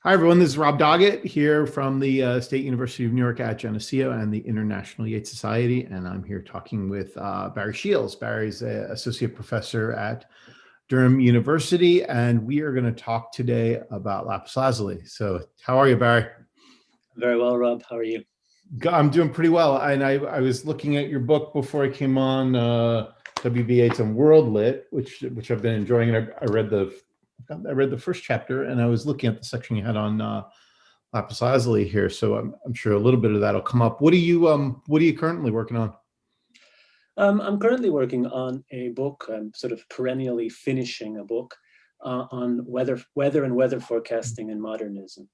Hi, everyone. This is Rob Doggett here from the State University of New York at Geneseo and the International Yeats Society. And I'm here talking with Barry Sheils. Barry's an associate professor at Durham University, and we are going to talk today about Lapis Lazuli. So how are you, Barry? Very well, Rob. How are you? I'm doing pretty well. And I was looking at your book before I came on, W.B. Yeats and World Lit, which I've been enjoying. And I read the first chapter, and I was looking at the section you had on Lapis Lazuli here. So I'm sure a little bit of that'll come up. What are you currently working on? I'm currently working on a book. I'm sort of perennially finishing a book on weather and weather forecasting in modernism.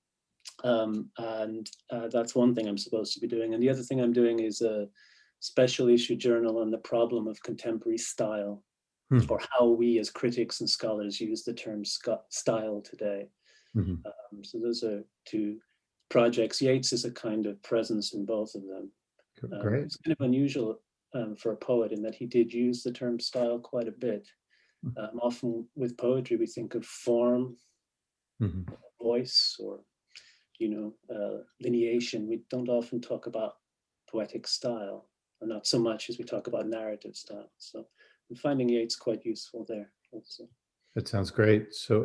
That's one thing I'm supposed to be doing. And the other thing I'm doing is a special issue journal on the problem of contemporary style, or how we as critics and scholars use the term style today. So those are two projects. Yeats is a kind of presence in both of them. Great. It's kind of unusual for a poet in that he did use the term style quite a bit. Often with poetry, we think of form, voice, or lineation. We don't often talk about poetic style, or not so much as we talk about narrative style. So I'm finding Yeats quite useful there also. That sounds great. So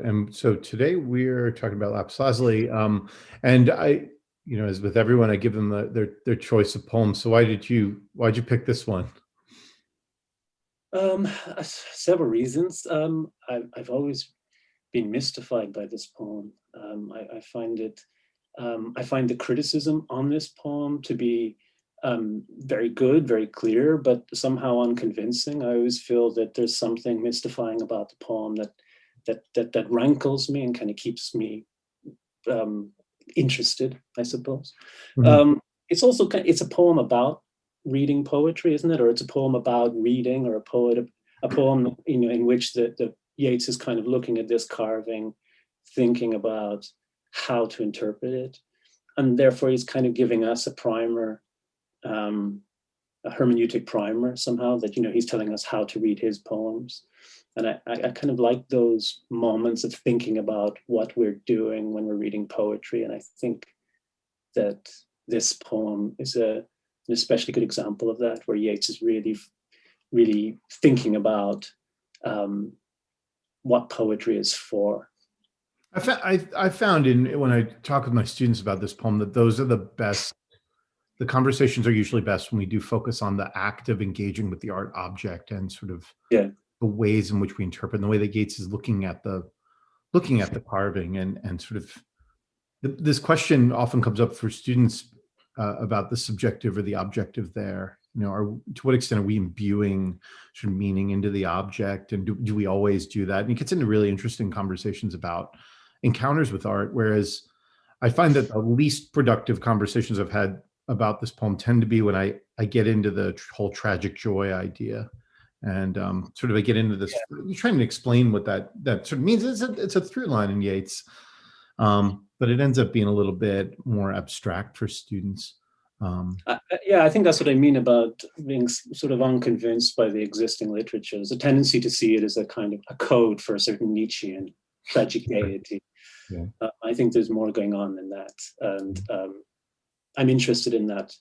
today we're talking about Lapis Lazuli, and as with everyone, I give them their choice of poems. So why'd you pick this one? Several reasons. I've always been mystified by this poem. I find the criticism on this poem to be very good, very clear, but somehow unconvincing. I always feel that there's something mystifying about the poem that rankles me and kind of keeps me interested, I suppose. It's a poem about reading poetry, isn't it? Or it's a poem about reading, or a poem in which the Yeats is kind of looking at this carving, thinking about how to interpret it, and therefore he's kind of giving us a primer, a hermeneutic primer somehow, that he's telling us how to read his poems. And I kind of like those moments of thinking about what we're doing when we're reading poetry. And I think that this poem is an especially good example of that, where Yeats is really, really thinking about what poetry is for. I found when I talk with my students about this poem that those are the best. The conversations are usually best when we do focus on the act of engaging with the art object and sort of the ways in which we interpret, and the way that Yeats is looking at the carving, and sort of this question often comes up for students about the subjective or the objective there. To what extent are we imbuing sort of meaning into the object, and do we always do that? And it gets into really interesting conversations about encounters with art, whereas I find that the least productive conversations I've had about this poem tend to be when I get into the whole tragic joy idea, and sort of I get into this, you're trying to explain what that sort of means. It's a through line in Yeats, but it ends up being a little bit more abstract for students. I think that's what I mean about being sort of unconvinced by the existing literature. There's a tendency to see it as a kind of a code for a certain Nietzschean tragic gaiety. I think there's more going on than that, and I'm interested in that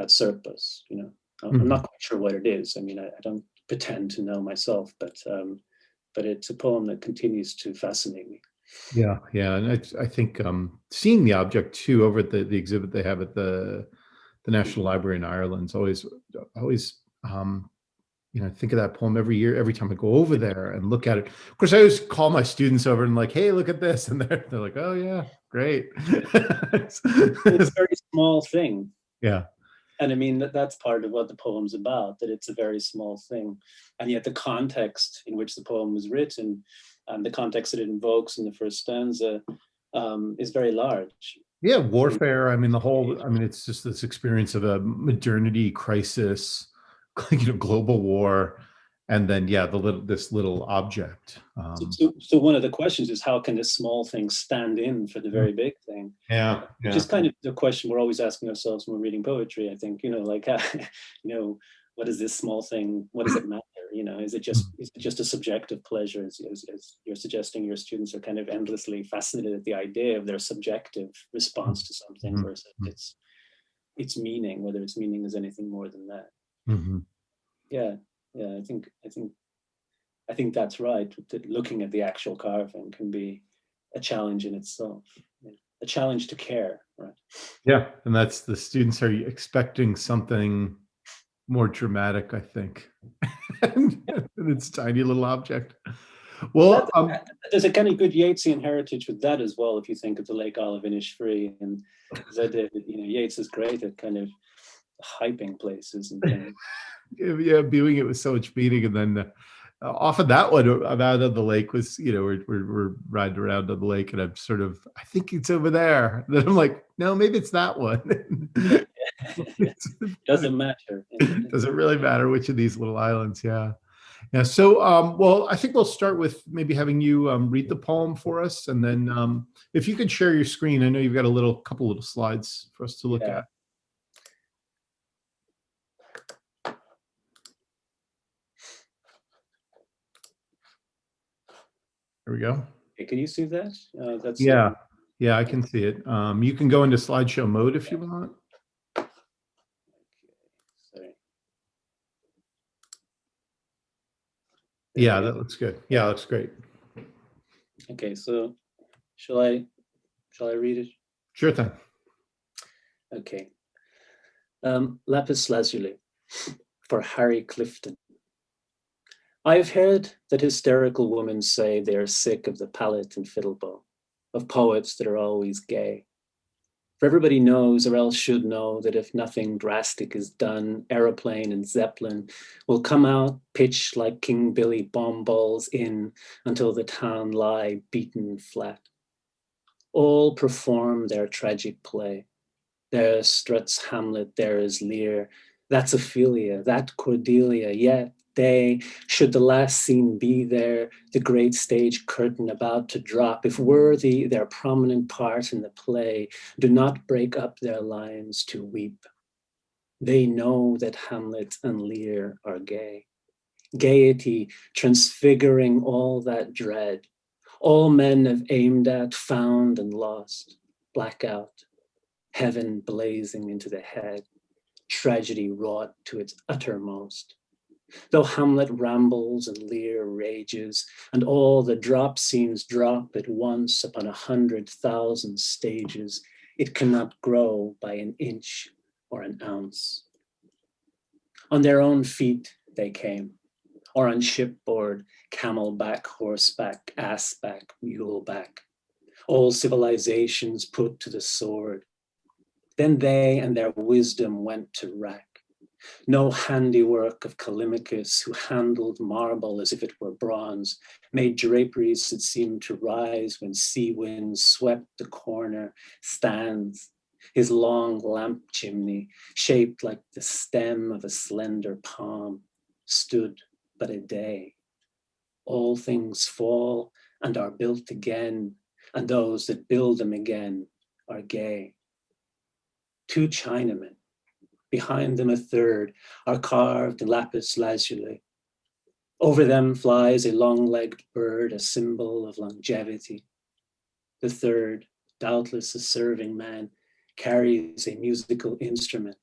surplus. I'm not quite sure what it is. I mean, I don't pretend to know myself, but it's a poem that continues to fascinate me. Yeah, and I think seeing the object too over at the exhibit they have at the National Library in Ireland is always think of that poem every year, every time I go over there and look at it. Of course, I always call my students over and like, hey, look at this, and they're like, oh yeah, great. It's a very small thing. Yeah. And I mean, that's part of what the poem's about, that it's a very small thing. And yet the context in which the poem was written, and the context that it invokes in the first stanza, is very large. Yeah, warfare. I mean, it's just this experience of a modernity crisis, global war, and then this little object. So one of the questions is, how can this small thing stand in for the very big thing? Which is kind of the question we're always asking ourselves when we're reading poetry. I think, what is this small thing? What does it matter? Is it just a subjective pleasure? As you're suggesting, your students are kind of endlessly fascinated at the idea of their subjective response to something versus its meaning, whether its meaning is anything more than that. Yeah, I think that's right. That looking at the actual carving can be a challenge in itself, a challenge to care, right? Yeah, and that's the students are expecting something more dramatic, I think, and it's tiny little object. Well, there's a kind of good Yeatsian heritage with that as well. If you think of the Lake Olivinish Free, and Yeats is great at kind of hyping places and things. Yeah, viewing it with so much meaning, and then often that one out of the lake was, we're riding around on the lake, and I'm sort of, I think it's over there. Then I'm like, no, maybe it's that one. Doesn't matter. Does it really matter which of these little islands? Yeah. Yeah. So, well, I think we'll start with maybe having you read the poem for us, and then if you could share your screen. I know you've got a couple little slides for us to look at. There we go. Okay, can you see that? That's yeah, I can see it. You can go into slideshow mode if you want. Sorry. Yeah, that looks good. Yeah, looks great. Okay, so shall I read it? Sure thing. Okay. Lapis Lazuli for Harry Clifton. I've heard that hysterical women say they are sick of the palette and fiddle bow, of poets that are always gay. For everybody knows, or else should know, that if nothing drastic is done, Aeroplane and Zeppelin will come out, pitch like King Billy bomb balls in until the town lie beaten flat. All perform their tragic play. There struts Hamlet, there is Lear, that's Ophelia, that Cordelia, yet they, should the last scene be there, the great stage curtain about to drop, if worthy their prominent part in the play, do not break up their lines to weep. They know that Hamlet and Lear are gay. Gaiety transfiguring all that dread. All men have aimed at, found and lost. Blackout. Heaven blazing into the head. Tragedy wrought to its uttermost. Though Hamlet rambles and Lear rages, and all the drop scenes drop at once upon 100,000 stages, it cannot grow by an inch or an ounce. On their own feet they came, or on shipboard, camelback, horseback, assback, muleback. All civilizations put to the sword. Then they and their wisdom went to rack. No handiwork of Callimachus, who handled marble as if it were bronze, made draperies that seemed to rise when sea winds swept the corner, stands, his long lamp chimney, shaped like the stem of a slender palm, stood but a day. All things fall and are built again, and those that build them again are gay. Two Chinamen, behind them a third, are carved in lapis lazuli. Over them flies a long-legged bird, a symbol of longevity. The third, doubtless a serving man, carries a musical instrument.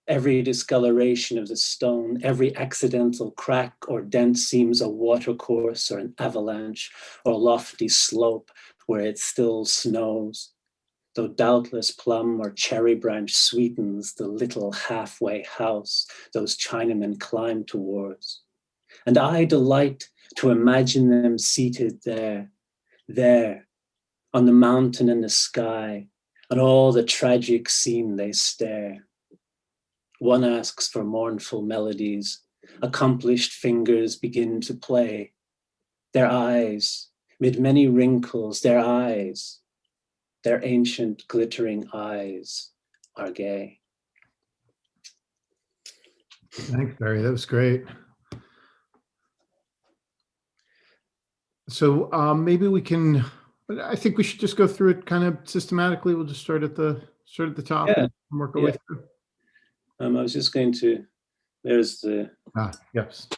Every discoloration of the stone, every accidental crack or dent seems a watercourse or an avalanche or lofty slope where it still snows, though doubtless plum or cherry branch sweetens the little halfway house those Chinamen climb towards. And I delight to imagine them seated there, on the mountain and the sky, on all the tragic scene they stare. One asks for mournful melodies, accomplished fingers begin to play. Their eyes, mid many wrinkles, their eyes, their ancient glittering eyes are gay. Thanks, Barry. That was great. So maybe we can, I think we should just go through it kind of systematically. We'll just start at the top and work our way through. I was just going to, there's the... yes.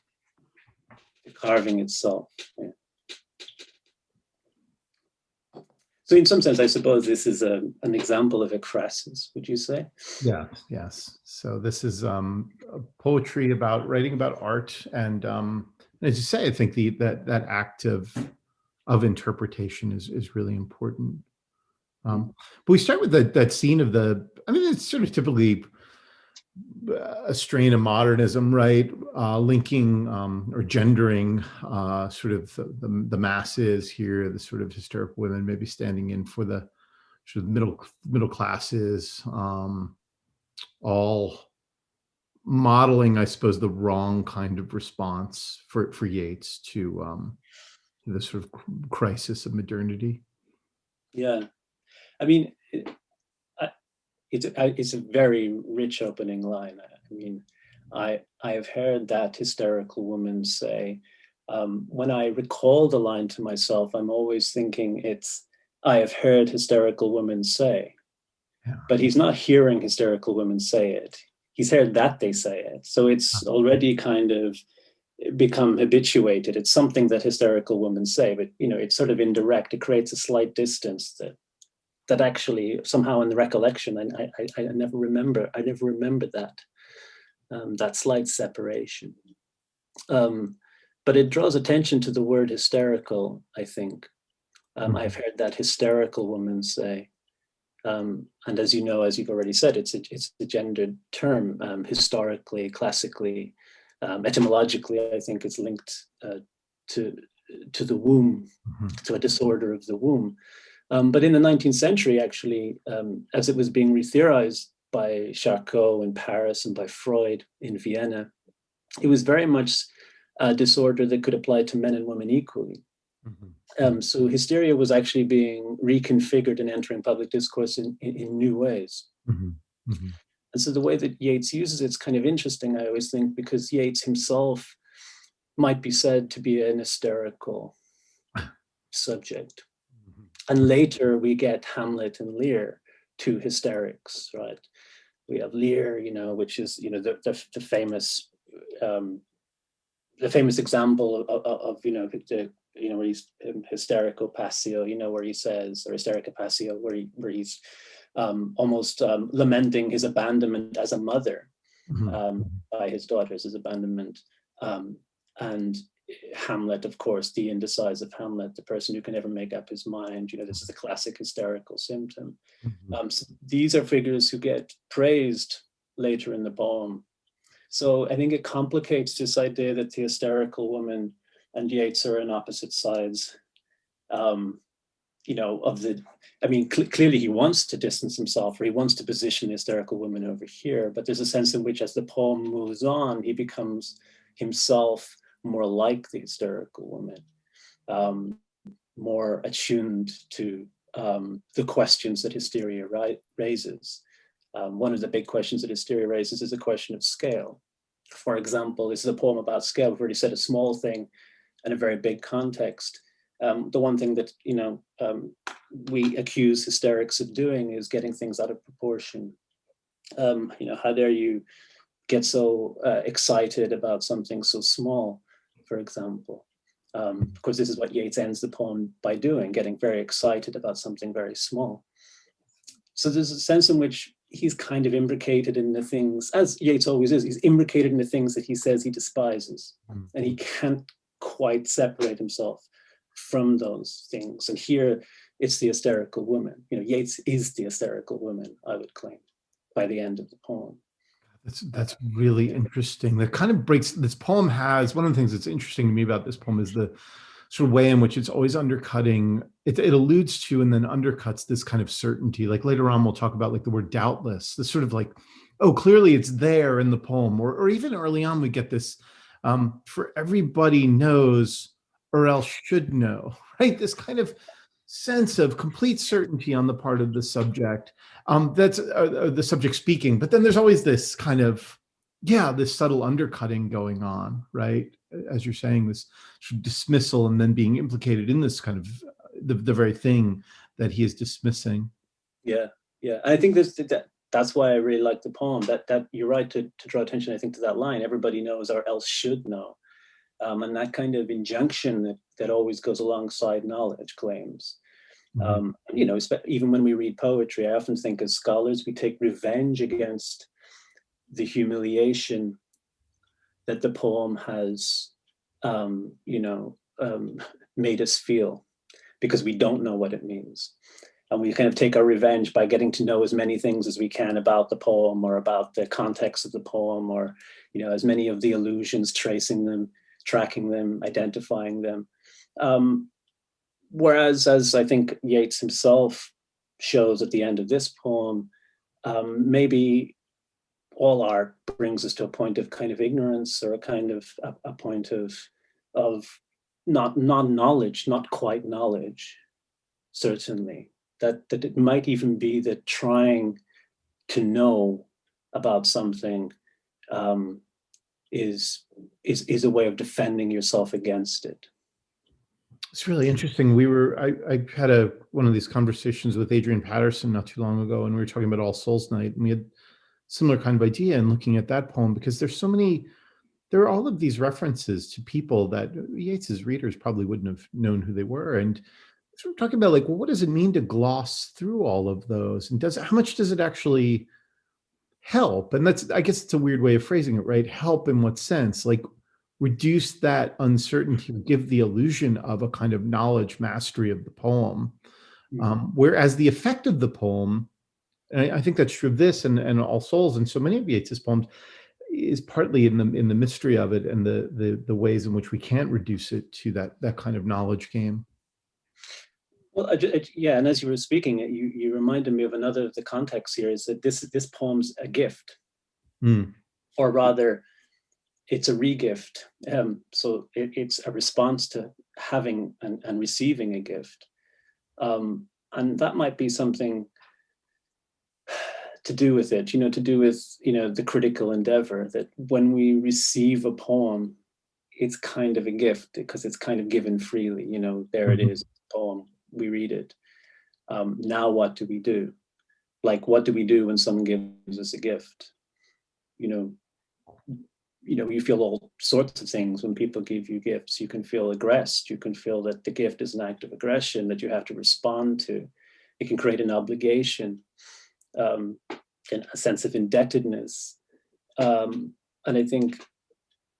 the carving itself. Yeah. So in some sense, I suppose this is an example of ekphrasis, would you say? Yeah, yes. So this is poetry about writing about art, and as you say, I think that act of interpretation is really important. But we start with that scene of I mean, it's sort of typically a strain of modernism, right? Linking or gendering sort of the masses here, the sort of hysterical women maybe standing in for the sort of middle classes, all modeling, I suppose, the wrong kind of response for Yeats to the sort of crisis of modernity. Yeah, I mean, it's a very rich opening line. I mean, I have heard that hysterical woman say, when I recall the line to myself, I'm always thinking I have heard hysterical women say, Yeah. but he's not hearing hysterical women say it. He's heard that they say it. So it's already kind of become habituated. It's something that hysterical women say, but it's sort of indirect. It creates a slight distance that actually somehow in the recollection, I never remember. I never remembered that slight separation. But it draws attention to the word hysterical, I think. I've heard that hysterical woman say, and as you know, as you've already said, it's a gendered term. Historically, classically, etymologically, I think it's linked to the womb, to a disorder of the womb. But in the 19th century, actually, as it was being retheorized by Charcot in Paris and by Freud in Vienna, it was very much a disorder that could apply to men and women equally. So hysteria was actually being reconfigured and entering public discourse in new ways. And so the way that Yeats uses it's kind of interesting, I always think, because Yeats himself might be said to be an hysterical subject. And later we get Hamlet and Lear, two hysterics, right? We have Lear, which is, the famous example of where he's hysterical passio, where he says, or hysterica passio, where he's almost lamenting his abandonment as a mother by his daughter's abandonment. And Hamlet, of course, the indecisive Hamlet, the person who can never make up his mind. This is the classic hysterical symptom. So these are figures who get praised later in the poem. So I think it complicates this idea that the hysterical woman and Yeats are on opposite sides. Clearly he wants to distance himself, or he wants to position the hysterical woman over here, but there's a sense in which as the poem moves on, he becomes himself more like the hysterical woman, more attuned to the questions that hysteria raises. One of the big questions that hysteria raises is a question of scale. For example, this is a poem about scale. We've already said a small thing in a very big context. The one thing that we accuse hysterics of doing is getting things out of proportion. How dare you get so excited about something so small, for example. Of course, this is what Yeats ends the poem by doing, getting very excited about something very small. So there's a sense in which he's kind of imbricated in the things, as Yeats always is, he's imbricated in the things that he says he despises. And he can't quite separate himself from those things. And here it's the hysterical woman. Yeats is the hysterical woman, I would claim, by the end of the poem. That's really interesting. That kind of breaks, this poem has, one of the things that's interesting to me about this poem is the sort of way in which it's always undercutting, it alludes to and then undercuts this kind of certainty. Like later on, we'll talk about like the word doubtless, this sort of like, oh, clearly it's there in the poem. Or even early on, we get this, for everybody knows or else should know, right? This kind of sense of complete certainty on the part of the subject. That's the subject speaking, but then there's always this kind of, this subtle undercutting going on, right? As you're saying, this sort of dismissal and then being implicated in this kind of the very thing that he is dismissing. Yeah. I think that's why I really like the poem. That you're right to draw attention, I think, to that line. Everybody knows or else should know. and that kind of injunction that always goes alongside knowledge claims. You know, even when we read poetry, I often think as scholars, we take revenge against the humiliation that the poem has, you know, made us feel, because we don't know what it means. And we kind of take our revenge by getting to know as many things as we can about the poem, or about the context of the poem, or, you know, as many of the allusions, tracing them, tracking them, identifying them. Whereas, as I think Yeats himself shows at the end of this poem, maybe all art brings us to a point of kind of ignorance, or a kind of a point of not knowledge, not quite knowledge, certainly. That it might even be that trying to know about something is a way of defending yourself against it. It's really interesting. I had one of these conversations with Adrian Patterson not too long ago, and we were talking about All Souls Night, and we had similar kind of idea in looking at that poem, because there are all of these references to people that Yeats's readers probably wouldn't have known who they were. And so we're talking about, like, well, what does it mean to gloss through all of those? And how much does it actually help? And I guess it's a weird way of phrasing it, right? Help in what sense? Like, reduce that uncertainty, give the illusion of a kind of knowledge mastery of the poem. Whereas the effect of the poem, and I think that's true of this and All Souls and so many of Yeats's poems, is partly in the mystery of it, and the ways in which we can't reduce it to that kind of knowledge game. Well, yeah, and as you were speaking, you reminded me of another of the context here, is that this poem's a gift, or rather, it's a regift. So it's a response to having and receiving a gift, and that might be something to do with it, you know, to do with, you know, the critical endeavor, that when we receive a poem, it's kind of a gift because it's kind of given freely, you know, there it is, poem, we read it. Now what do we do? Like, what do we do when someone gives us a gift? You know, you feel all sorts of things when people give you gifts. You can feel aggressed. You can feel that the gift is an act of aggression that you have to respond to. It can create an obligation, and a sense of indebtedness. And I think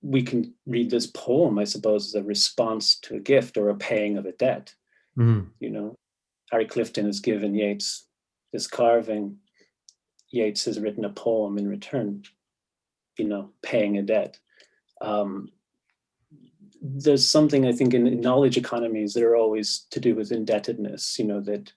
we can read this poem, I suppose, as a response to a gift or a paying of a debt. You know, Harry Clifton has given Yeats this carving. Yeats has written a poem in return, you know, paying a debt. There's something, I think, in knowledge economies that are always to do with indebtedness, you know, that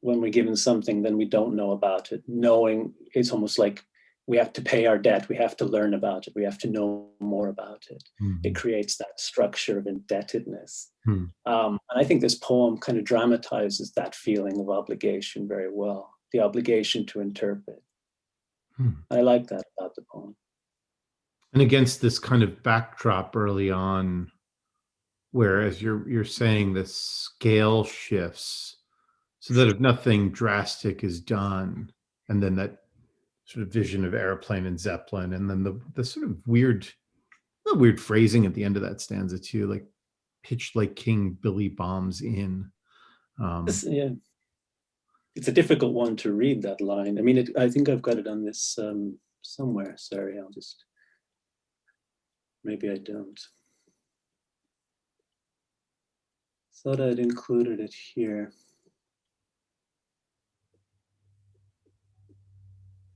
when we're given something, then we don't know about it. Knowing, it's almost like we have to pay our debt. We have to learn about it. We have to know more about it. It creates that structure of indebtedness. And I think this poem kind of dramatizes that feeling of obligation very well, the obligation to interpret. I like that about the poem. And against this kind of backdrop early on, where, as you're saying, the scale shifts, so that if nothing drastic is done, and then that sort of vision of airplane and Zeppelin, and then the sort of weird phrasing at the end of that stanza too, like pitched like King Billy bombs in. Yeah, it's a difficult one to read, that line. I mean, I think I've got it on this somewhere. Sorry, maybe I don't. Thought I'd included it here.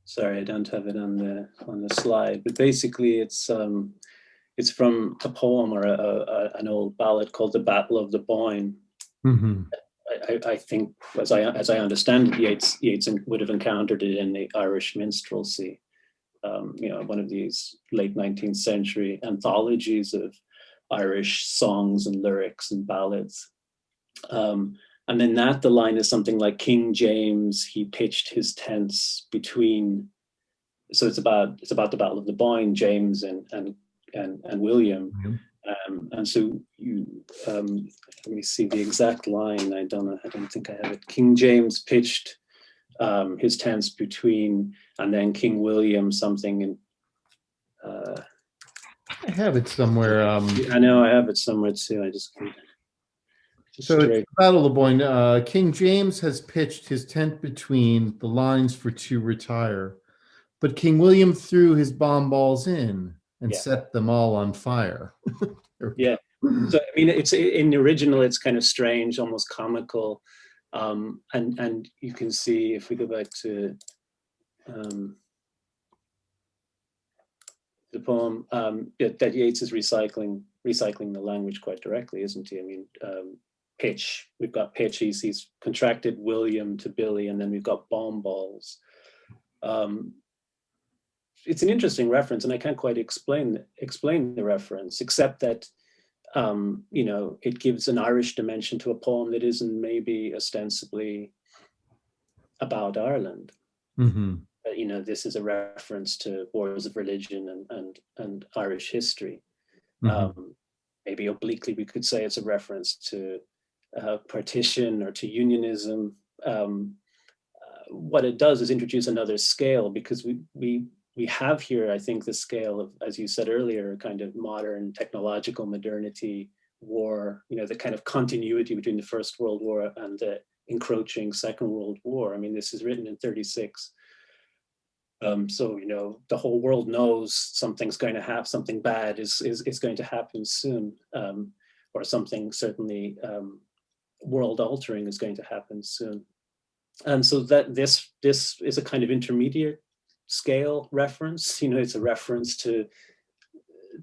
Sorry, I don't have it on the slide, but basically it's from a poem or an old ballad called "The Battle of the Boyne." I think, as I understand it, Yeats would have encountered it in the Irish minstrelsy, you know, one of these late 19th century anthologies of Irish songs and lyrics and ballads. And then the line is something like, King James, he pitched his tents between. So it's about the Battle of the Boyne, James and William. And so let me see the exact line. I don't think I have it. King James pitched his tents between, and then King William something, and I have it somewhere. I know I have it somewhere too. I just can't. So it's the Battle of Boyne. King James has pitched his tent between the lines for to retire, but King William threw his bomb balls in and set them all on fire. Yeah. So I mean, it's in the original. It's kind of strange, almost comical, and you can see if we go back to the poem that Yeats is recycling the language quite directly, isn't he? I mean, pitch. We've got pitch. He's contracted William to Billy, and then we've got bomb balls. It's an interesting reference, and I can't quite explain the reference, except that you know, it gives an Irish dimension to a poem that isn't maybe ostensibly about Ireland. Mm-hmm. You know, this is a reference to wars of religion and Irish history. Mm-hmm. Maybe obliquely we could say it's a reference to partition or to unionism. What it does is introduce another scale, because we have here, I think, the scale of, as you said earlier, kind of modern technological modernity, war, you know, the kind of continuity between the First World War and the encroaching Second World War. I mean, this is written in 36. So, you know, the whole world knows something's going to happen, something bad is going to happen soon, or something certainly world altering is going to happen soon. And so that this is a kind of intermediate scale reference. You know, it's a reference to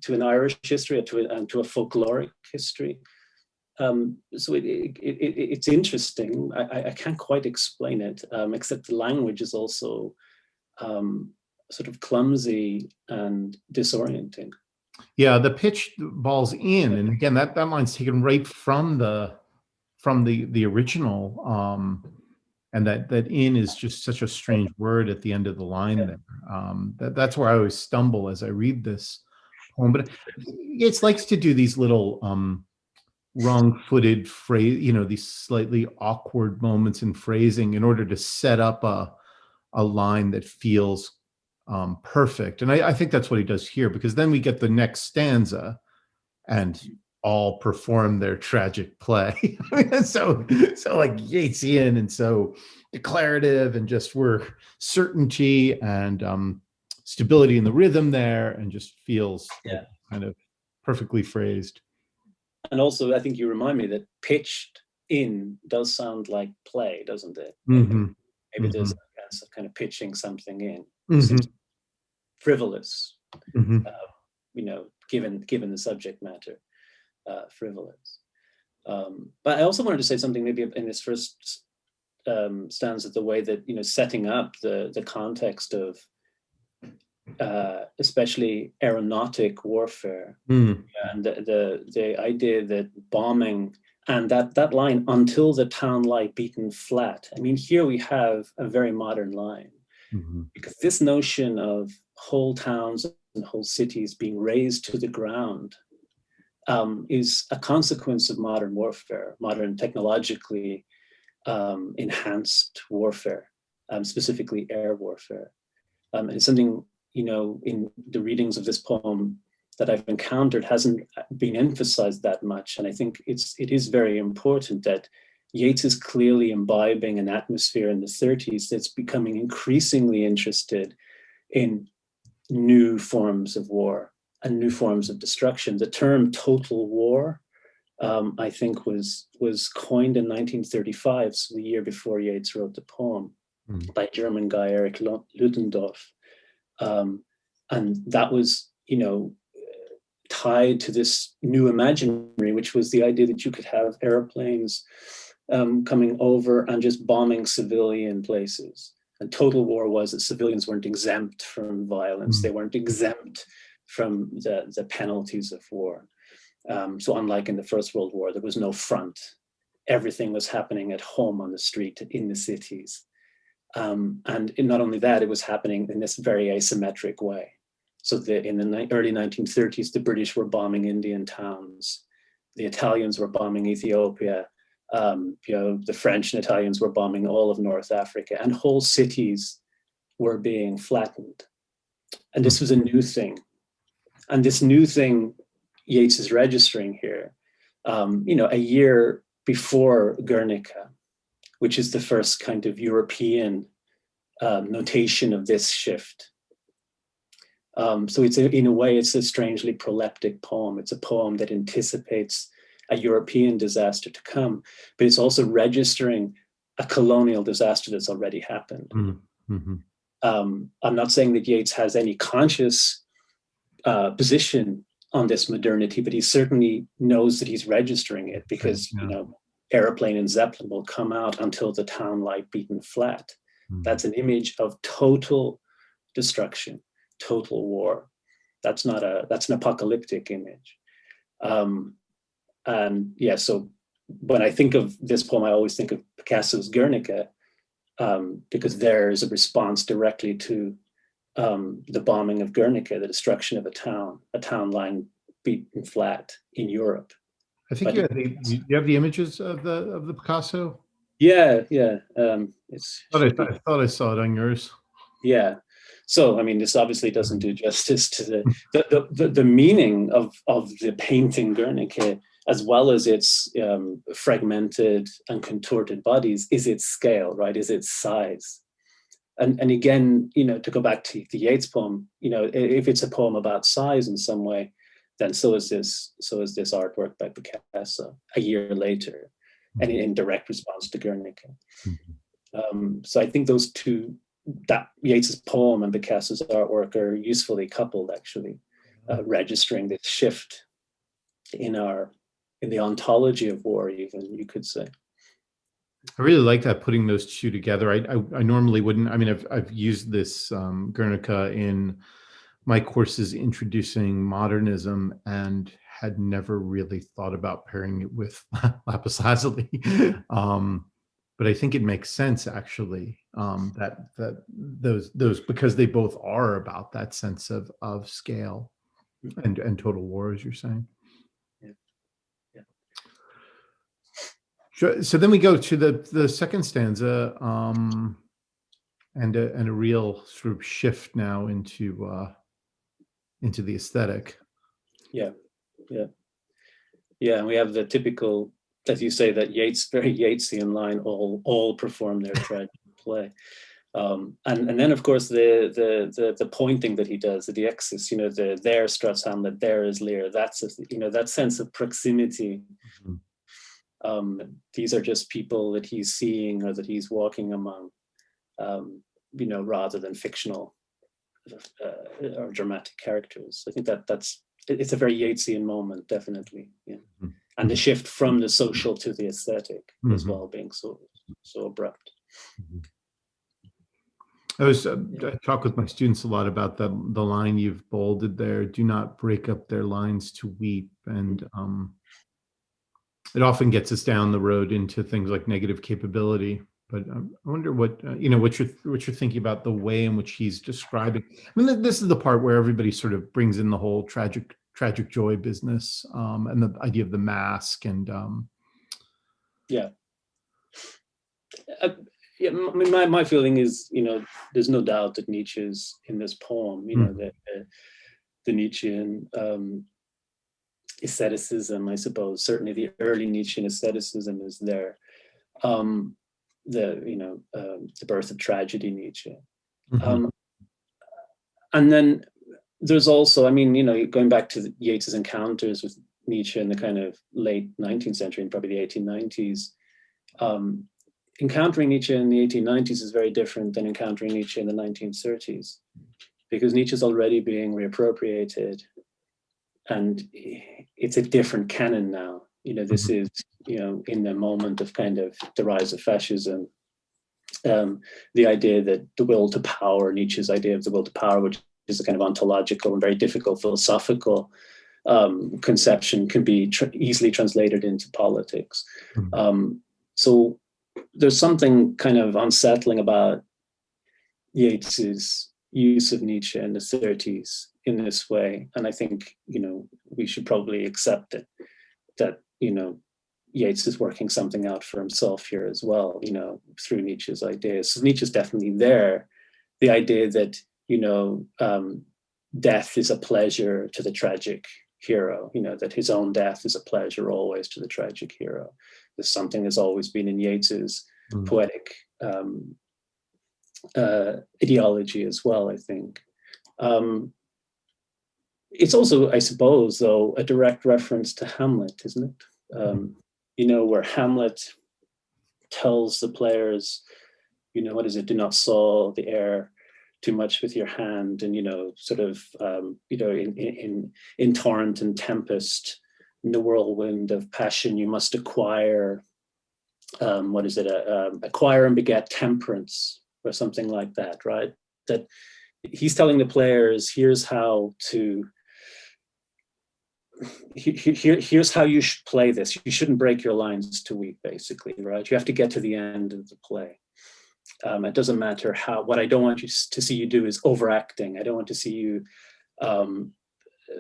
an Irish history and to a folkloric history. So it's interesting. I can't quite explain it, except the language is also sort of clumsy and disorienting. Yeah, the pitch balls in, and again, that line's taken right from the original. And that in is just such a strange word at the end of the line there. That's where I always stumble as I read this poem. But it likes to do these little wrong-footed phrase, you know, these slightly awkward moments in phrasing in order to set up a line that feels perfect. And I think that's what he does here, because then we get the next stanza and all perform their tragic play. so like Yeatsian and so declarative, and just we're certainty and stability in the rhythm there, and just feels like kind of perfectly phrased. And also, I think you remind me that pitched in does sound like play, doesn't it? Mm-hmm. Maybe there's a sense of kind of pitching something in. Mm-hmm. Seems frivolous, Mm-hmm. You know, given the subject matter. Frivolous. But I also wanted to say something maybe in this first stanza, the way that, you know, setting up the context of especially aeronautic warfare, and the idea that bombing, and that line, until the town lie beaten flat. I mean, here we have a very modern line, because this notion of whole towns and whole cities being razed to the ground is a consequence of modern warfare, modern technologically enhanced warfare, specifically air warfare. And it's something, you know, in the readings of this poem that I've encountered hasn't been emphasized that much. And I think it is very important that Yeats is clearly imbibing an atmosphere in the 30s that's becoming increasingly interested in new forms of war and new forms of destruction. The term total war, I think, was coined in 1935, so the year before Yeats wrote the poem, by a German guy, Erich Ludendorff. And that was, you know, tied to this new imaginary, which was the idea that you could have airplanes coming over and just bombing civilian places. And total war was that civilians weren't exempt from violence. They weren't exempt from the penalties of war. So unlike in the First World War, there was no front. Everything was happening at home on the street in the cities. And not only that, it was happening in this very asymmetric way. So in the early 1930s, the British were bombing Indian towns. The Italians were bombing Ethiopia. You know, the French and Italians were bombing all of North Africa, and whole cities were being flattened. And this was a new thing. And this new thing Yeats is registering here, a year before Guernica, which is the first kind of European notation of this shift. So in a way, it's a strangely proleptic poem. It's a poem that anticipates a European disaster to come, but it's also registering a colonial disaster that's already happened. Mm-hmm. I'm not saying that Yeats has any conscious position on this modernity, but he certainly knows that he's registering it, because Aeroplane and Zeppelin will come out until the town lie beaten flat. Mm-hmm. That's an image of total destruction, total war. That's an apocalyptic image. So when I think of this poem, I always think of Picasso's Guernica, because there is a response directly to the bombing of Guernica, the destruction of a town lying beaten flat in Europe. I think you have the images of the Picasso. Yeah. I thought I saw it on yours. Yeah. So, I mean, this obviously doesn't do justice to the meaning of the painting Guernica, as well as its fragmented and contorted bodies, is its scale, right? Is its size. And again, to go back to the Yeats poem, if it's a poem about size in some way, then so is this artwork by Picasso a year later, and in direct response to Guernica. Mm-hmm. So I think those two, that Yeats's poem and Picasso's artwork, are usefully coupled, actually, registering this shift in the ontology of war, even, you could say. I really like that, putting those two together. I normally wouldn't. I mean, I've used this Guernica in my courses introducing modernism, and had never really thought about pairing it with Lapis Lazuli. But I think it makes sense, actually, that those because they both are about that sense of scale and total war, as you're saying. So then we go to the second stanza, and a real sort of shift now into the aesthetic. Yeah. And we have the typical, as you say, that very Yeatsian line: all perform their tragic play. And then, of course, the pointing that he does, the deixis, there struts Hamlet, there is Lear. That's that sense of proximity. Mm-hmm. These are just people that he's seeing or that he's walking among, rather than fictional or dramatic characters. I think it's a very Yeatsian moment, definitely. Yeah. Mm-hmm. And the shift from the social to the aesthetic, mm-hmm. as well, being so abrupt. Mm-hmm. I talk with my students a lot about the line you've bolded there: "Do not break up their lines to weep," and it often gets us down the road into things like negative capability. But I wonder what you're thinking about the way in which he's describing. I mean, this is the part where everybody sort of brings in the whole tragic joy business, and the idea of the mask, and I mean, my feeling is, there's no doubt that Nietzsche's in this poem. That the Nietzschean aestheticism, I suppose, certainly the early Nietzschean aestheticism is there. The birth of tragedy, Nietzsche. Mm-hmm. And then there's also, I mean, going back to Yeats's encounters with Nietzsche in the kind of late 19th century and probably the 1890s, encountering Nietzsche in the 1890s is very different than encountering Nietzsche in the 1930s, because Nietzsche's already being reappropriated, and it's a different canon now. This is, in the moment of kind of the rise of fascism, the idea that the will to power, Nietzsche's idea of the will to power, which is a kind of ontological and very difficult philosophical conception, can be easily translated into politics. Mm-hmm. So there's something kind of unsettling about Yeats's use of Nietzsche in the 30s in this way. And I think, we should probably accept it, that, Yeats is working something out for himself here as well, through Nietzsche's ideas. So Nietzsche's definitely there. The idea that, death is a pleasure to the tragic hero, that his own death is a pleasure always to the tragic hero. There's something that's always been in Yeats's poetic ideology as well, I think. It's also, I suppose, though, a direct reference to Hamlet, isn't it? Where Hamlet tells the players, what is it? Do not saw the air too much with your hand, and in torrent and tempest, in the whirlwind of passion, you must acquire acquire and beget temperance, or something like that, right? That he's telling the players, here's how you should play this. You shouldn't break your lines to weep, basically, right? You have to get to the end of the play. It doesn't matter what I don't want you to see you do is overacting. I don't want to see you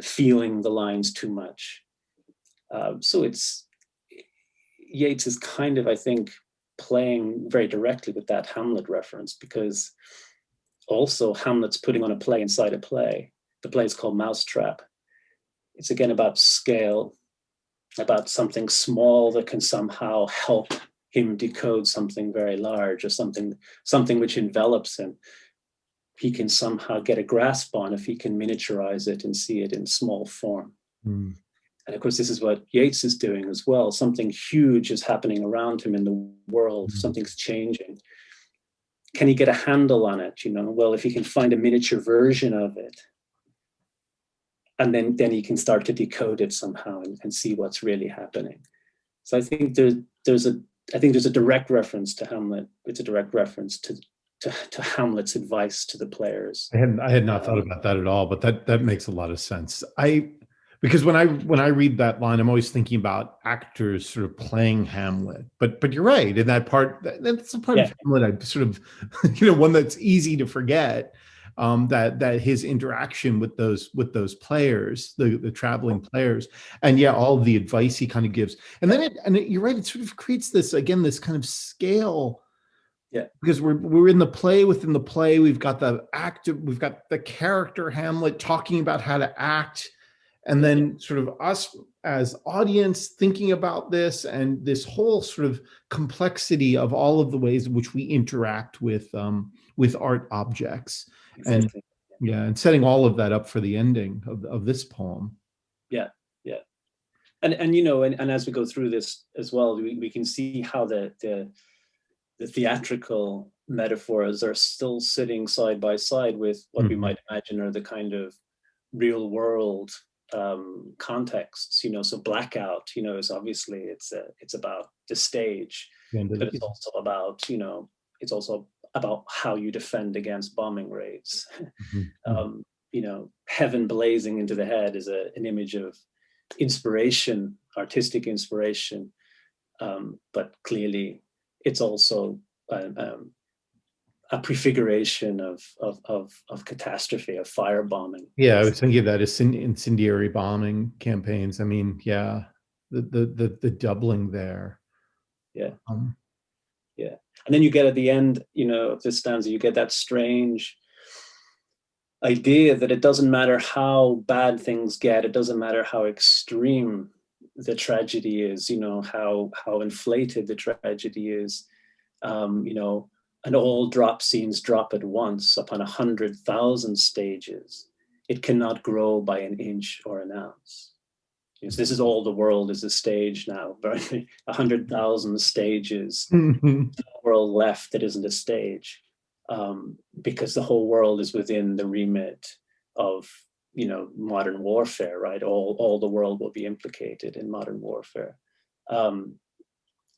feeling the lines too much. So Yeats is kind of, I think, playing very directly with that Hamlet reference, because also Hamlet's putting on a play inside a play. The play is called Mousetrap. It's again about scale, about something small that can somehow help him decode something very large, or something which envelops him. He can somehow get a grasp on if he can miniaturize it and see it in small form. And of course, this is what Yeats is doing as well. Something huge is happening around him in the world. Something's changing. Can he get a handle on it? Well, if he can find a miniature version of it, and then he can start to decode it somehow and see what's really happening. So I think there's a direct reference to Hamlet. It's a direct reference to Hamlet's advice to the players. I had not thought about that at all, but that makes a lot of sense. Because when I read that line, I'm always thinking about actors sort of playing Hamlet. But you're right in that part. That's a part of Hamlet I sort of, one that's easy to forget. That his interaction with those players, the traveling players, and all the advice he kind of gives, and then you're right, it sort of creates this kind of scale. Yeah, because we're in the play within the play. We've got the character Hamlet talking about how to act. And then sort of us as audience thinking about this, and this whole sort of complexity of all of the ways in which we interact with art objects. Exactly. And setting all of that up for the ending of this poem. Yeah. And as we go through this as well, we can see how the theatrical metaphors are still sitting side by side with what we might imagine are the kind of real world contexts. So Blackout, is obviously it's about the stage, but it's also about how you defend against bombing raids. Heaven blazing into the head is an image of inspiration, artistic inspiration, but clearly it's also a prefiguration of catastrophe, of firebombing. Yeah, I was thinking of that as incendiary bombing campaigns. I mean, the doubling there. Yeah. And then you get at the end, of this stanza, you get that strange idea that it doesn't matter how bad things get, it doesn't matter how extreme the tragedy is, how inflated the tragedy is, and all drop scenes drop at once upon 100,000 stages. It cannot grow by an inch or an ounce. This is all the world is a stage now. 100,000 stages. The world left that isn't a stage, because the whole world is within the remit of modern warfare, right? All the world will be implicated in modern warfare.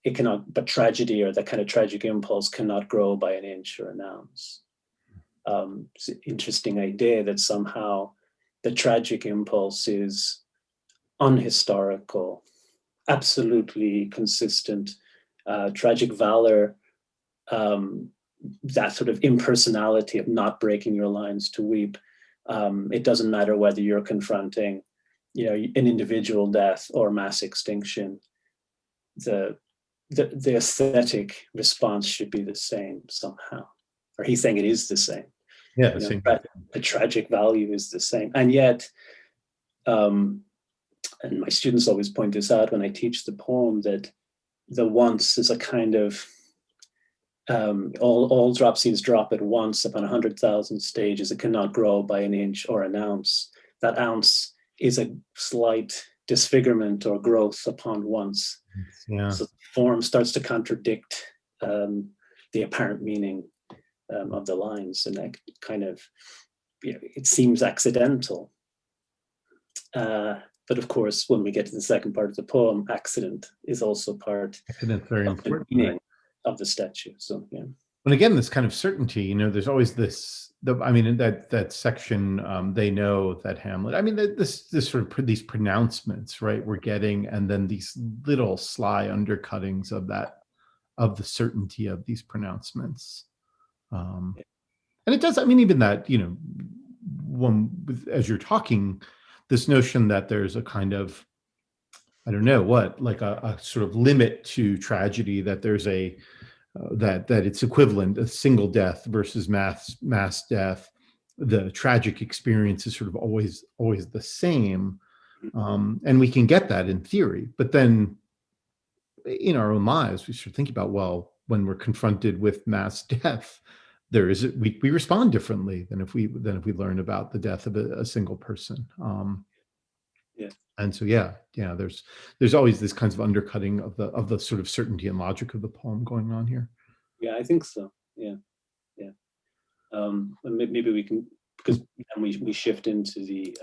It cannot, but tragedy, or that kind of tragic impulse, cannot grow by an inch or an ounce. It's an interesting idea that somehow the tragic impulse is unhistorical, absolutely consistent. Tragic valor, that sort of impersonality of not breaking your lines to weep. It doesn't matter whether you're confronting, an individual death or mass extinction. The aesthetic response should be the same somehow, or he's saying it is the same. Yeah, the You know, same thing. the tragic value is the same, and yet, and my students always point this out when I teach the poem, that the once is a kind of all drop seeds drop at once upon 100,000 stages. It cannot grow by an inch or an ounce. That ounce is a slight disfigurement or growth upon once. Yeah. So the form starts to contradict the apparent meaning of the lines, and that kind of, you know, it seems accidental. But of course, when we get to the second part of the poem, accident is also part And that's very of the important, right? meaning of the statue. So yeah. And again, this kind of certainty, you know, there's always this, I mean, in that section, they know that Hamlet, I mean, this sort of these pronouncements, right, we're getting, and then these little sly undercuttings of that, of the certainty of these pronouncements. And it does, I mean, even that, you know, as you're talking, this notion that there's a kind of, I don't know what, like a sort of limit to tragedy, that there's a, that it's equivalent, a single death versus mass death. The tragic experience is sort of always the same, and we can get that in theory. But then, in our own lives, we should think about, well, when we're confronted with mass death, we respond differently than if we learn about the death of a single person. Yeah. And so, yeah, there's always this kinds of undercutting of the sort of certainty and logic of the poem going on here. Yeah, I think so. Yeah, yeah. Maybe we can, because we shift into the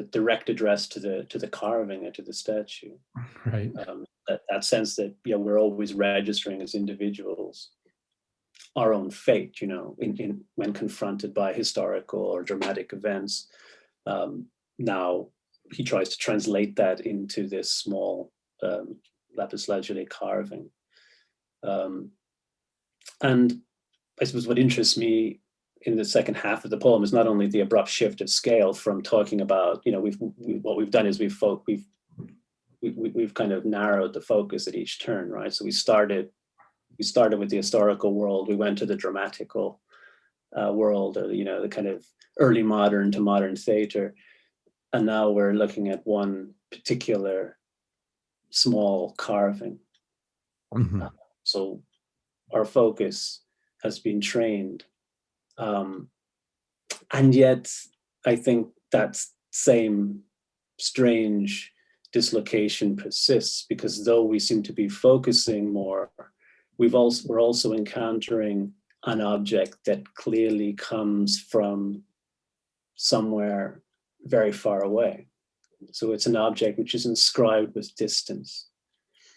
direct address to the carving and to the statue. Right. That sense that, you know, we're always registering as individuals our own fate, you know, in when confronted by historical or dramatic events. Now he tries to translate that into this small lapis lazuli carving. And I suppose what interests me in the second half of the poem is not only the abrupt shift of scale from talking about, you know, what we've done is we've kind of narrowed the focus at each turn, right? So we started with the historical world, we went to the dramatical world, or, you know, the kind of early modern to modern theater, and now we're looking at one particular small carving. Mm-hmm. So our focus has been trained. And yet, I think that same strange dislocation persists, because though we seem to be focusing more, we're also encountering an object that clearly comes from somewhere very far away. So it's an object which is inscribed with distance.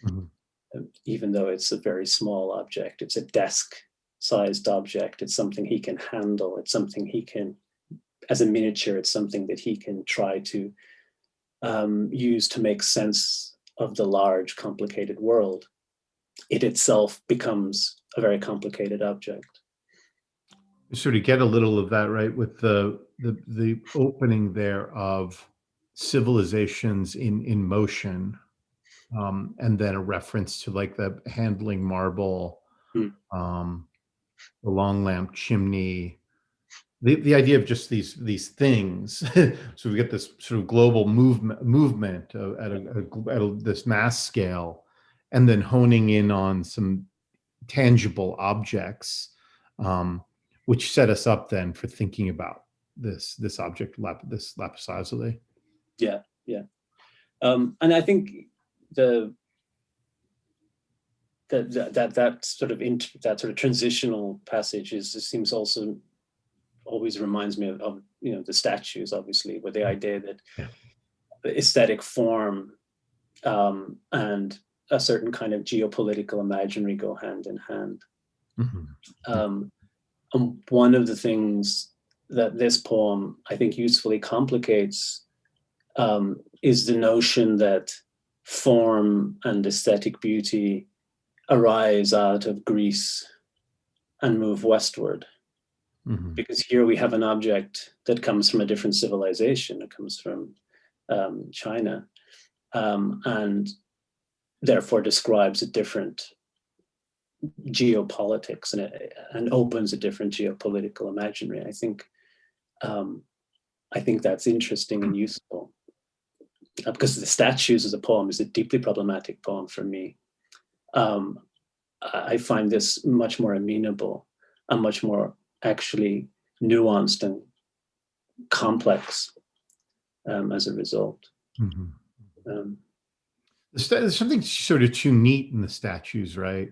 Mm-hmm. Even though it's a very small object, it's a desk-sized object. It's something he can handle. It's something he can, as a miniature, it's something that he can try to use to make sense of the large, complicated world. It itself becomes a very complicated object. You sort of get a little of that, right, with the opening there of civilizations in motion, and then a reference to like the handling marble, the long lamp chimney, the idea of just these things. So we get this sort of global movement at this mass scale, and then honing in on some tangible objects, which set us up then for thinking about this object, this lapis lazuli. Yeah, yeah, and I think that sort of transitional passage seems also always reminds me of, you know, the statues, obviously, with the idea that the aesthetic form and a certain kind of geopolitical imaginary go hand in hand. Mm-hmm. And one of the things that this poem, I think, usefully complicates is the notion that form and aesthetic beauty arise out of Greece and move westward. Mm-hmm. Because here we have an object that comes from a different civilization. It comes from China, and therefore describes a different geopolitics and opens a different geopolitical imaginary. I think that's interesting and useful, because the statues as a poem is a deeply problematic poem for me. I find this much more amenable and much more actually nuanced and complex as a result. Mm-hmm. There's something sort of too neat in the statues, right?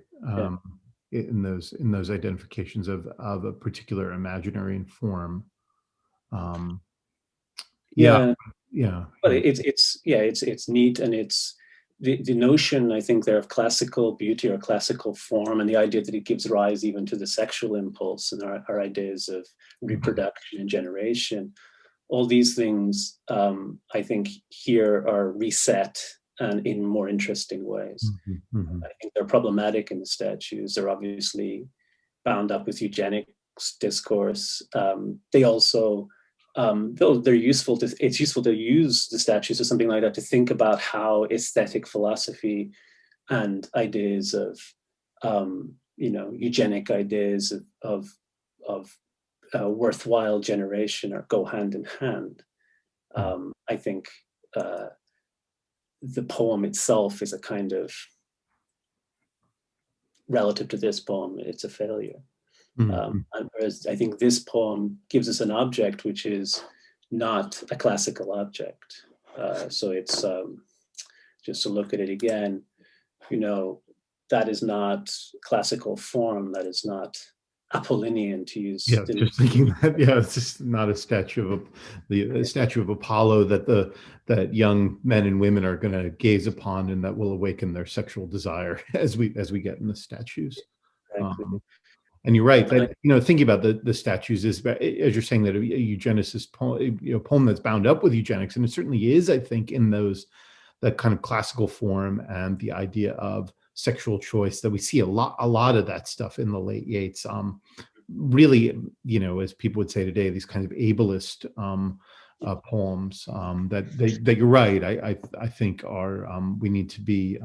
In those identifications of a particular imaginary and form. Yeah. But it's neat, and it's the notion, I think, there of classical beauty or classical form, and the idea that it gives rise even to the sexual impulse and our ideas of reproduction and generation. All these things, I think, here are reset and in more interesting ways. I think they're problematic in the statues. They're obviously bound up with eugenics discourse. They also, though they're useful it's useful to use the statues or something like that to think about how aesthetic philosophy and ideas of, eugenic ideas of worthwhile generation go hand in hand. I think the poem itself is a kind of, relative to this poem, it's a failure. Whereas I think this poem gives us an object which is not a classical object. So it's, just to look at it again, that is not classical form, that is not Apollinian, to use. Yeah, just thinking that. Yeah, it's just not a statue of a statue of Apollo that young men and women are going to gaze upon, and that will awaken their sexual desire as we get in the statues. Exactly. And you're right that thinking about the statues is, as you're saying, that a eugenicist poem that's bound up with eugenics, and it certainly is. I think in that kind of classical form and the idea of sexual choice, that we see a lot of that stuff in the late Yeats. Really, as people would say today, these kinds of ableist poems that you're right. I think are we need to be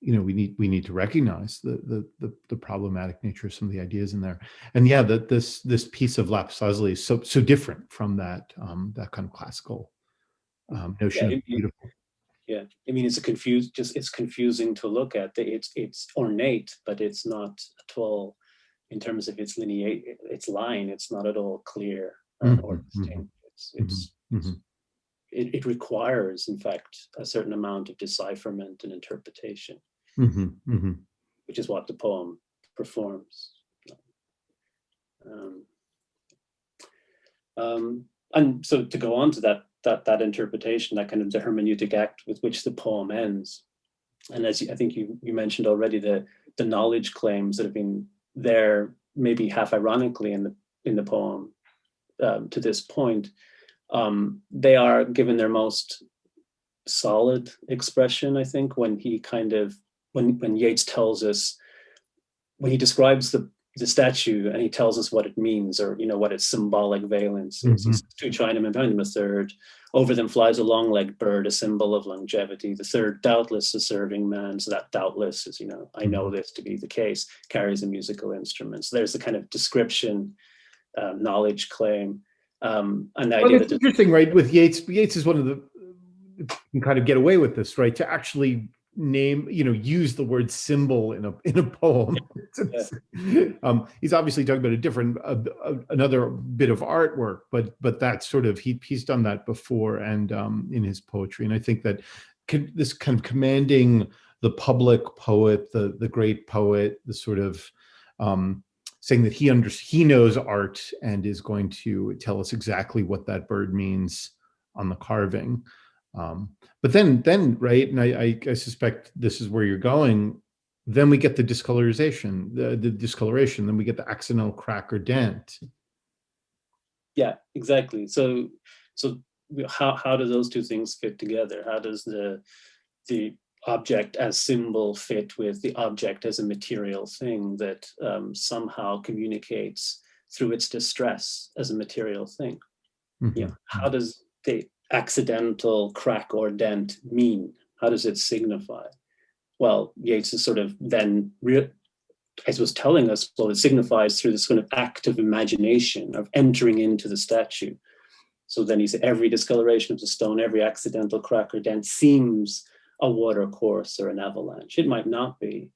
we need to recognize the problematic nature of some of the ideas in there. And that this piece of Lapis Lazuli is so different from that kind of classical notion of beautiful. Yeah, I mean, it's confusing to look at. It's ornate, but it's not at all, in terms of its its line. It's not at all clear or distinct. It requires, in fact, a certain amount of decipherment and interpretation, which is what the poem performs. And so to go on to that interpretation, that kind of the hermeneutic act with which the poem ends, and as I think you mentioned already, the knowledge claims that have been there, maybe half ironically in the poem to this point, they are given their most solid expression, I think, when he when Yeats tells us, when he describes the statue and he tells us what it means, or what its symbolic valence is. He says, two Chinamen behind them, a third. Over them flies a long-legged bird, a symbol of longevity. The third, doubtless a serving man. So that doubtless is, I know this to be the case, carries a musical instrument. So there's the kind of description, knowledge claim. And the idea it's interesting, right? With Yeats is one of the, you can kind of get away with this, right? To actually name, use the word symbol in a poem. He's obviously talking about a different, another bit of artwork, but that's sort of, he's done that before, and in his poetry. And I think that this kind of commanding the public poet, the great poet, the sort of saying that he knows art and is going to tell us exactly what that bird means on the carving. But then, right, and I suspect this is where you're going. Then we get the discolorization, the discoloration. Then we get the accidental crack or dent. Yeah, exactly. So how do those two things fit together? How does the object as symbol fit with the object as a material thing that somehow communicates through its distress as a material thing? How does the accidental crack or dent mean? How does it signify? well, Yeats is sort of then as was telling us, well, it signifies through this kind of act of imagination, of entering into the statue. So then he said, every discoloration of the stone, every accidental crack or dent seems a water course or an avalanche. It might not be,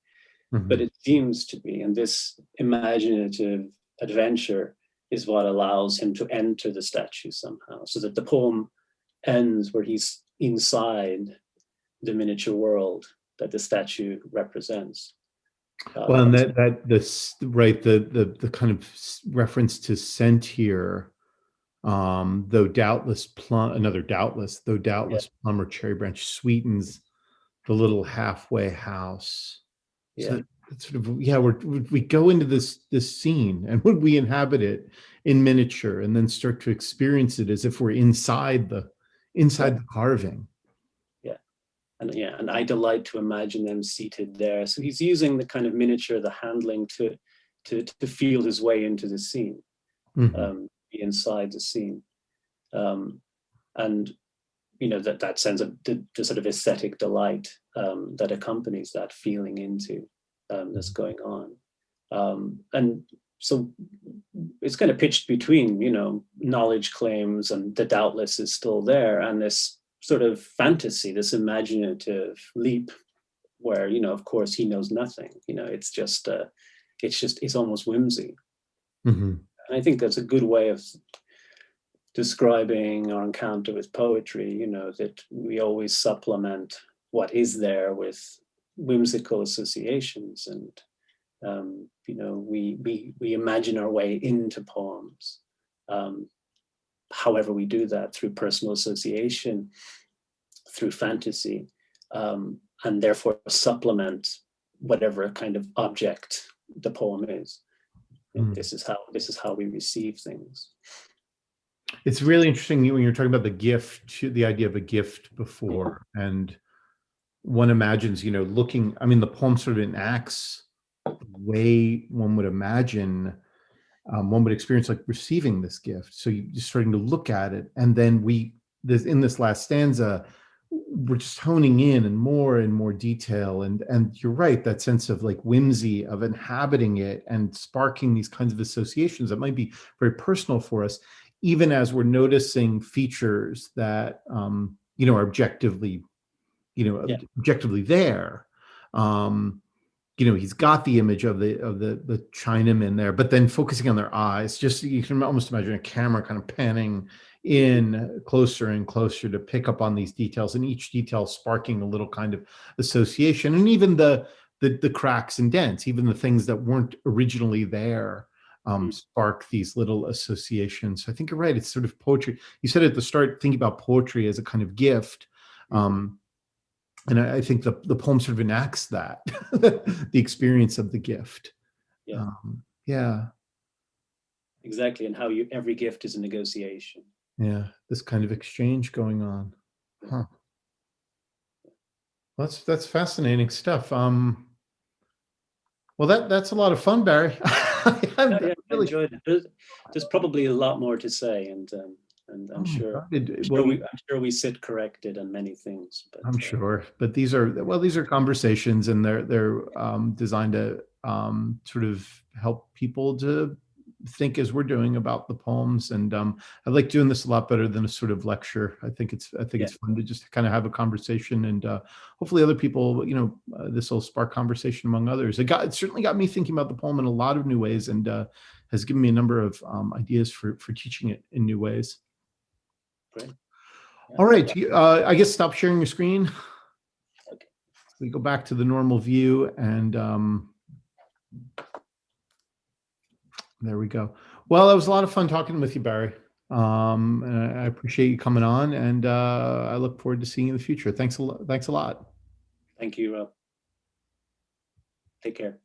but it seems to be. And this imaginative adventure is what allows him to enter the statue somehow, so that the poem ends where he's inside the miniature world that the statue represents. Well, and this right, the kind of reference to scent here, though doubtless plum or cherry branch sweetens the little halfway house. Yeah. So it's sort of, yeah, we go into this scene, and when we inhabit it in miniature and then start to experience it as if we're inside the carving. And I delight to imagine them seated there. So he's using the kind of miniature, the handling to feel his way into the scene, be inside the scene, and that sense of the sort of aesthetic delight that accompanies that feeling into that's going on, and so it's kind of pitched between knowledge claims, and the doubtless is still there, and this sort of fantasy, this imaginative leap where, of course he knows nothing. It's almost whimsy. And I think that's a good way of describing our encounter with poetry, that we always supplement what is there with whimsical associations, and we imagine our way into poems. However we do that, through personal association, through fantasy, and therefore supplement whatever kind of object the poem is. This is how we receive things. It's really interesting when you're talking about the idea of a gift before, and one imagines, looking, I mean, the poem sort of enacts the way one would imagine one would experience like receiving this gift. So you're starting to look at it, and then in this last stanza, we're just honing in and more detail, and you're right, that sense of like whimsy of inhabiting it and sparking these kinds of associations that might be very personal for us, even as we're noticing features that are objectively there. He's got the image of the Chinaman there, but then focusing on their eyes, just you can almost imagine a camera kind of panning in closer and closer to pick up on these details, and each detail sparking a little kind of association. And even the cracks and dents, even the things that weren't originally there, spark these little associations. So I think you're right. It's sort of poetry. You said at the start, thinking about poetry as a kind of gift. And I think the poem sort of enacts that, the experience of the gift. Yeah. Exactly. And how every gift is a negotiation. Yeah. This kind of exchange going on. Huh. That's fascinating stuff. Well, that's a lot of fun, Barry. I enjoyed it. There's probably a lot more to say, and I'm sure we sit corrected on many things. But I'm sure. But these are conversations, and they're designed to sort of help people to think as we're doing about the poems. And I like doing this a lot better than a sort of lecture. I think it's fun to just kind of have a conversation, and hopefully other people, this will spark conversation among others. It certainly got me thinking about the poem in a lot of new ways, and has given me a number of ideas for teaching it in new ways. Great. All right. I guess stop sharing your screen. Okay. We go back to the normal view, and there we go. Well, it was a lot of fun talking with you, Barry. And I appreciate you coming on, and I look forward to seeing you in the future. Thanks a lot. Thank you, Rob. Take care.